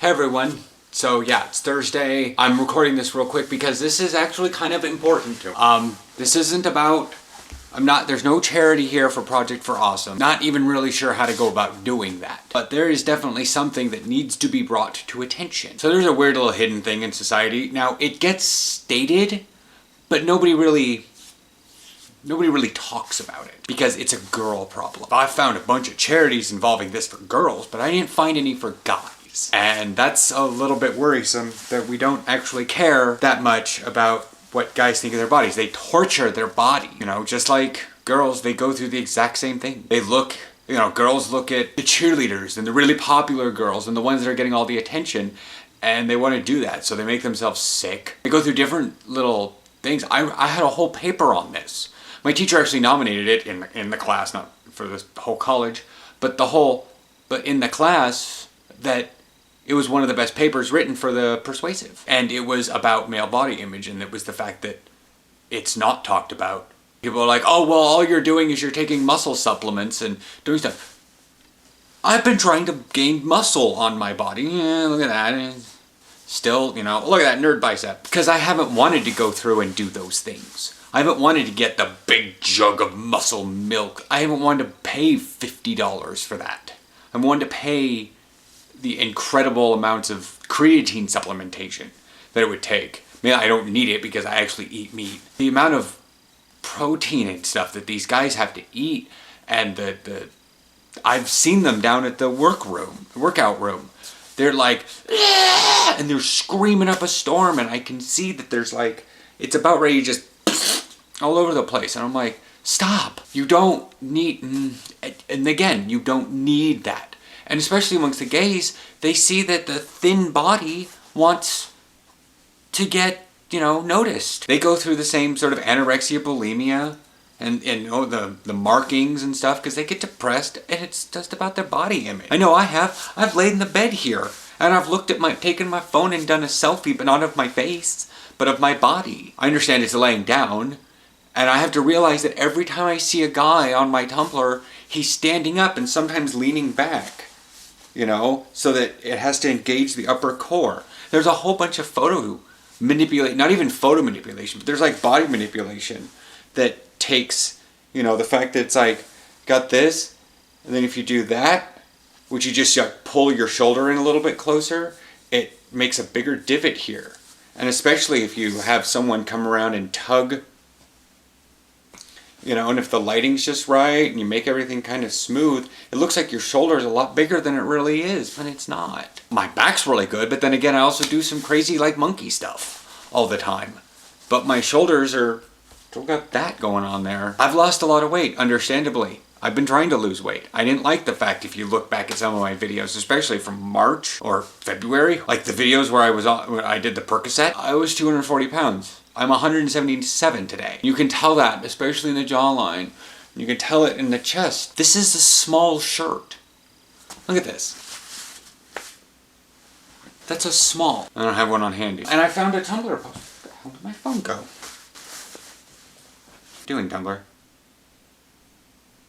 Hey everyone. So yeah, it's Thursday. I'm recording this real quick because this is actually kind of important to me. This isn't about, there's no charity here for Project for Awesome. Not even really sure how to go about doing that. But there is definitely something that needs to be brought to attention. So there's a weird little hidden thing in society. Now it gets stated, but nobody really talks about it because it's a girl problem. I found a bunch of charities involving this for girls, but I didn't find any for guys. And that's a little bit worrisome that we don't actually care that much about what guys think of their bodies. They torture their body, just like girls, they go through the exact same thing. They look, girls look at the cheerleaders and the really popular girls and the ones that are getting all the attention, and they want to do that, so they make themselves sick. They go through different little things. I had a whole paper on this. My teacher actually nominated it in the class, not for the whole college, but in the class, that it was one of the best papers written for the persuasive. And it was about male body image, and it was the fact that it's not talked about. People are like, oh, well, all you're doing is you're taking muscle supplements and doing stuff. I've been trying to gain muscle on my body. Yeah, look at that. Still, look at that nerd bicep. Because I haven't wanted to go through and do those things. I haven't wanted to get the big jug of muscle milk. I haven't wanted to pay $50 for that. I wanted to pay the incredible amounts of creatine supplementation that it would take. I mean, I don't need it because I actually eat meat. The amount of protein and stuff that these guys have to eat, and I've seen them down at the workout room. They're like, "Ah!" and they're screaming up a storm, and I can see that there's it's about ready to just all over the place. And I'm like, stop. You don't need, and again, you don't need that. And especially amongst the gays, they see that the thin body wants to get, noticed. They go through the same sort of anorexia, bulimia, and the markings and stuff, because they get depressed, and it's just about their body image. I know I have. I've laid in the bed here, and I've taken my phone and done a selfie, but not of my face, but of my body. I understand it's laying down, and I have to realize that every time I see a guy on my Tumblr, he's standing up and sometimes leaning back. So that it has to engage the upper core. There's a whole bunch of not even photo manipulation, but there's body manipulation that takes, the fact that it's got this, and then if you do that, which you just pull your shoulder in a little bit closer, it makes a bigger divot here. And especially if you have someone come around and tug, and if the lighting's just right and you make everything kind of smooth, it looks like your shoulder is a lot bigger than it really is, but it's not. My back's really good, but then again, I also do some crazy monkey stuff all the time. But my shoulders are still got that going on there. I've lost a lot of weight, understandably. I've been trying to lose weight. I didn't like the fact, if you look back at some of my videos, especially from March or February, the videos where I did the Percocet, I was 240 pounds. I'm 177 today. You can tell that, especially in the jawline. You can tell it in the chest. This is a small shirt. Look at this. That's a small. I don't have one on handy. And I found a Tumblr post. Where the hell did my phone go? What are you doing, Tumblr?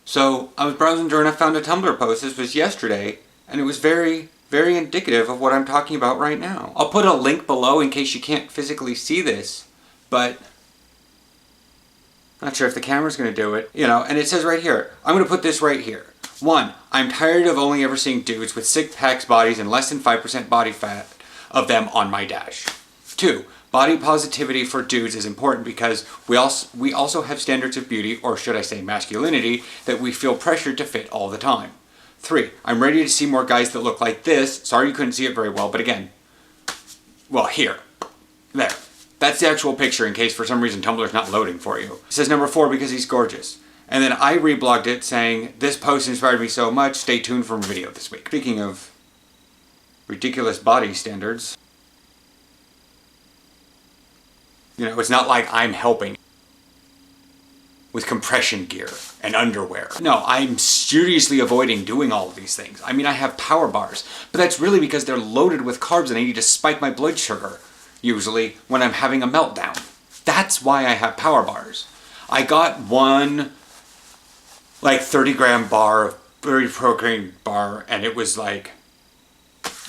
So I was browsing through and I found a Tumblr post. This was yesterday, and it was very, very indicative of what I'm talking about right now. I'll put a link below in case you can't physically see this. But I'm not sure if the camera's going to do it, and it says right here, I'm going to put this right here. 1, I'm tired of only ever seeing dudes with six-pack bodies and less than 5% body fat of them on my dash. 2, body positivity for dudes is important because we also have standards of beauty, or should I say masculinity, that we feel pressured to fit all the time. 3, I'm ready to see more guys that look like this. Sorry you couldn't see it very well, but again, well, here, there. That's the actual picture in case for some reason Tumblr's not loading for you. It says number 4 because he's gorgeous. And then I reblogged it saying, this post inspired me so much, stay tuned for a video this week. Speaking of ridiculous body standards, it's not like I'm helping with compression gear and underwear. No, I'm seriously avoiding doing all of these things. I mean, I have power bars, but that's really because they're loaded with carbs and I need to spike my blood sugar. Usually when I'm having a meltdown. That's why I have power bars. I got one 30-gram bar, 30 protein bar, and it was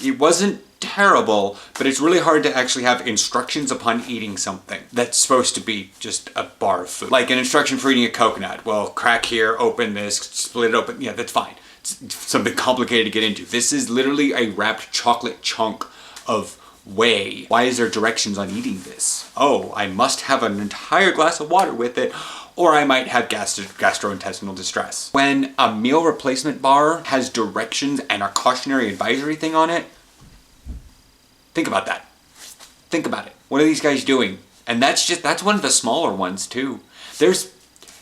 it wasn't terrible, but it's really hard to actually have instructions upon eating something that's supposed to be just a bar of food. Like an instruction for eating a coconut. Well, crack here, open this, split it open. Yeah, that's fine. It's something complicated to get into. This is literally a wrapped chocolate chunk of whey. Why is there directions on eating this? Oh, I must have an entire glass of water with it, or I might have gastrointestinal distress. When a meal replacement bar has directions and a cautionary advisory thing on it, think about that. Think about it. What are these guys doing? And that's one of the smaller ones too. There's,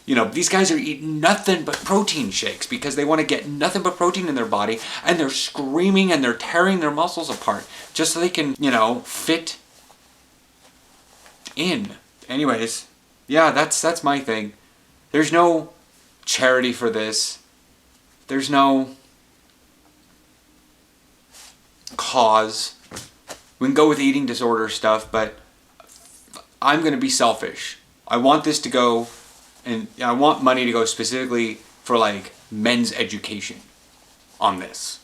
these guys are eating nothing but protein shakes because they want to get nothing but protein in their body, and they're screaming and they're tearing their muscles apart just so they can, fit in. Anyways, yeah, that's my thing. There's no charity for this. There's no cause. We can go with eating disorder stuff, but I'm going to be selfish. I want this to go, and I want money to go specifically for like men's education on this.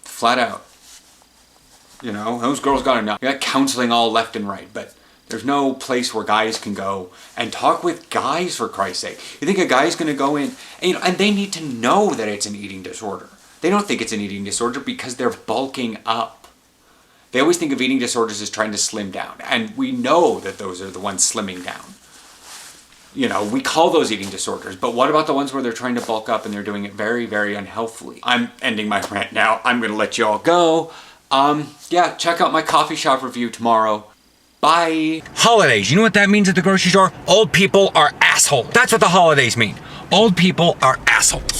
Flat out. Those girls got enough. You got counseling all left and right, but there's no place where guys can go and talk with guys, for Christ's sake. You think a guy's going to go in, and they need to know that it's an eating disorder. They don't think it's an eating disorder because they're bulking up. They always think of eating disorders as trying to slim down, and we know that those are the ones slimming down. We call those eating disorders, but what about the ones where they're trying to bulk up and they're doing it very, very unhealthily? I'm ending my rant now. I'm going to let you all go. Yeah, check out my coffee shop review tomorrow. Bye. Holidays. You know what that means at the grocery store? Old people are assholes. That's what the holidays mean. Old people are assholes.